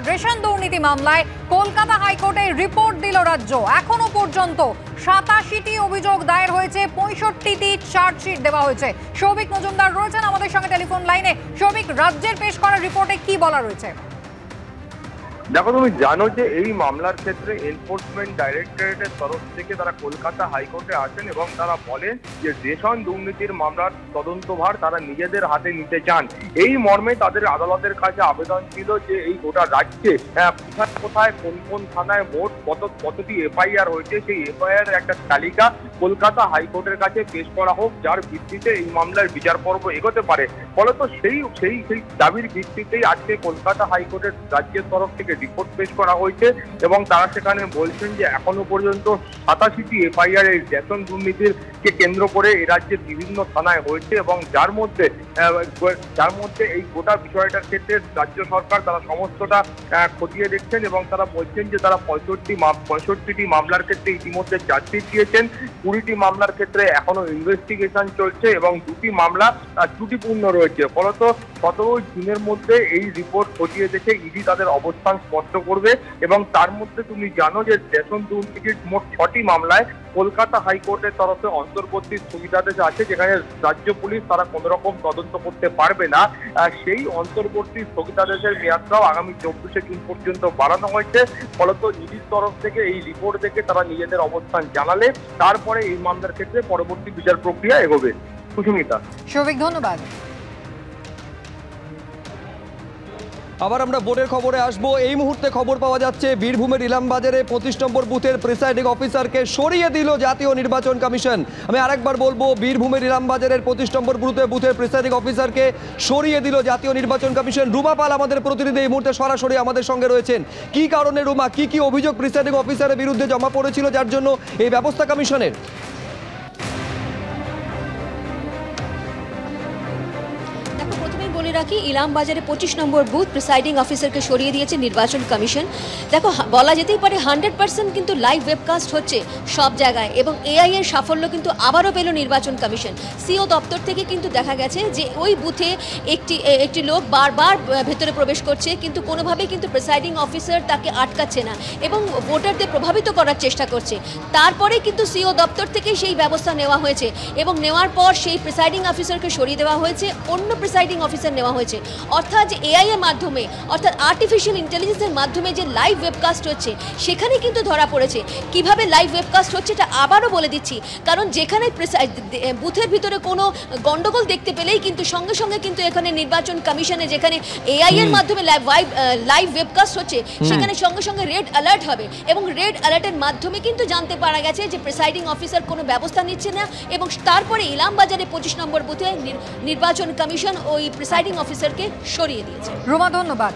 এবার রেশন দুর্নীতি মামলায় কলকাতা হাইকোর্টে রিপোর্ট দিল রাজ্য। এখনো পর্যন্ত 87টি অভিযোগ দায়ের হয়েছে, 65টি চার্জশিট দেওয়া হয়েছে। সৌভিক মজুমদার রয়েছেন আমাদের সঙ্গে টেলিফোন লাইনে। সৌভিক, রাজ্যের পেশ করা রিপোর্টে কি বলা রয়েছে? দেখো, তুমি জানো যে এই মামলার ক্ষেত্রে এনফোর্সমেন্ট ডাইরেক্টরেটের তরফ থেকে তারা কলকাতা হাইকোর্টে আসেন এবং তারা বলেন যে রেশন দুর্নীতির মামলার তদন্তভার তারা নিজেদের হাতে নিতে চান। এই মর্মে তাদের আদালতের কাছে আবেদন ছিল যে এই গোটা রাজ্যে কোথায় কোথায় কোন কোন থানায় মোট কতটি এফআইআর হয়েছে সেই এফআইআর একটা তালিকা কলকাতা হাইকোর্টের কাছে পেশ করা হোক, যার ভিত্তিতে এই মামলার বিচার পর্ব এগোতে পারে। ফলত সেই দাবির ভিত্তিতেই আজকে কলকাতা হাইকোর্টের রাজ্যের তরফ থেকে রিপোর্ট পেশ করা হয়েছে এবং তারা সেখানে বলছেন যে এখনো পর্যন্ত 87টি এফআইআর এই রেশন দুর্নীতির কে কেন্দ্র করে এই রাজ্যের বিভিন্ন থানায় হয়েছে এবং যার মধ্যে এই গোটা বিষয়টার ক্ষেত্রে রাজ্য সরকার তারা সমস্তটা খতিয়ে দেখছেন এবং তারা বলছেন যে তারা 65টি মামলার ক্ষেত্রে ইতিমধ্যে চার্জশিট দিয়েছেন, 20টি মামলার ক্ষেত্রে এখনো ইনভেস্টিগেশন চলছে এবং 2টি মামলা ত্রুটিপূর্ণ রয়েছে। ফলত 17 দিনের মধ্যে এই রিপোর্ট খতিয়ে দেখে ইডি তাদের অবস্থান স্পষ্ট করবে এবং তার মধ্যে তুমি জানো যে রেশন দুর্নীতির মোট 6টি মামলায় কলকাতা হাইকোর্টের তরফে অন্তর্বর্তী স্থগিতাদেশ আছে, যেখানে রাজ্য পুলিশ তারা কোনো রকম তদন্ত করতে পারবে না। সেই অন্তর্বর্তী স্থগিতাদেশের মেয়াদটাও আগামী 24শে জুন পর্যন্ত বাড়ানো হয়েছে। ফলত ইডির তরফ থেকে এই রিপোর্ট দেখে তারা নিজেদের অবস্থান জানালে তারপরে এই মামলার ক্ষেত্রে পরবর্তী বিচার প্রক্রিয়া এগোবে। সুস্মিতা। সৌভিক, ধন্যবাদ। আবার আমরা বোর্ডের খবরে আসবো। এই মুহূর্তে খবর পাওয়া যাচ্ছে বীরভূমের ইলামবাজারে 25 নম্বর বুথের প্রিসাইডিং অফিসারকে সরিয়ে দিল জাতীয় নির্বাচন কমিশন। আমি আরেকবার বলবো, বীরভূমের ইলামবাজারের 25 নম্বর বুথের প্রিসাইডিং অফিসারকে সরিয়ে দিল জাতীয় নির্বাচন কমিশন। রুমা পাল আমাদের প্রতিনিধি এই মুহূর্তে সরাসরি আমাদের সঙ্গে রয়েছেন। কি কারণে রুমা, কি অভিযোগ প্রিসাইডিং অফিসারের বিরুদ্ধে জমা পড়েছিল যার জন্য এই ব্যবস্থা কমিশনের? বলে রাখি, ইলামবাজারে 25 নম্বর বুথ প্রিসাইডিং অফিসারকে সরিয়ে দিয়েছে নির্বাচন কমিশন। দেখো, বলা যেতেই পারে 100% কিন্তু লাইভ ওয়েবকাস্ট হচ্ছে সব জায়গায় এবং এআই এর সাফল্য কিন্তু আবারও পেল নির্বাচন কমিশন। সিও দপ্তর থেকে কিন্তু দেখা গেছে যে ওই বুথে একটি লোক বারবার ভেতরে প্রবেশ করছে, কিন্তু কোনোভাবেই কিন্তু প্রিসাইডিং অফিসার তাকে আটকাচ্ছে না এবং ভোটারদের প্রভাবিত করার চেষ্টা করছে। তারপরে কিন্তু সিও দপ্তর থেকে সেই ব্যবস্থা নেওয়া হয়েছে এবং নেওয়ার পর সেই প্রিসাইডিং অফিসারকে সরিয়ে দেওয়া হয়েছে, অন্য প্রিসাইডিং অফিসার নেওয়া হয়েছে। অর্থাৎ যে এআই এর মাধ্যমে, অর্থাৎ আর্টিফিশিয়াল ইন্টেলিজেন্সের মাধ্যমে যে লাইভ ওয়েবকাস্ট হচ্ছে সেখানে কিন্তু ধরা পড়েছে। কিভাবে লাইভ ওয়েবকাস্ট হচ্ছে এটা আবারও বলে দিচ্ছি, কারণ যেখানে বুথের ভিতরে কোনো গন্ডগোল দেখতে পেলেই কিন্তু সঙ্গে সঙ্গে কিন্তু এখানে নির্বাচন কমিশনে যেখানে এআই এর মাধ্যমে লাইভ ওয়েবকাস্ট হচ্ছে সেখানে সঙ্গে সঙ্গে রেড অ্যালার্ট হবে এবং রেড অ্যালার্টের মাধ্যমে কিন্তু জানতে পারা গেছে যে প্রিসাইডিং অফিসার কোনো ব্যবস্থা নিচ্ছে না এবং তারপরে ইলামবাজারে 25 নম্বর বুথে নির্বাচন কমিশন ওই প্রিসাইডিং অফিসারকে সরিয়ে দিয়েছে। রুমা, ধন্যবাদ।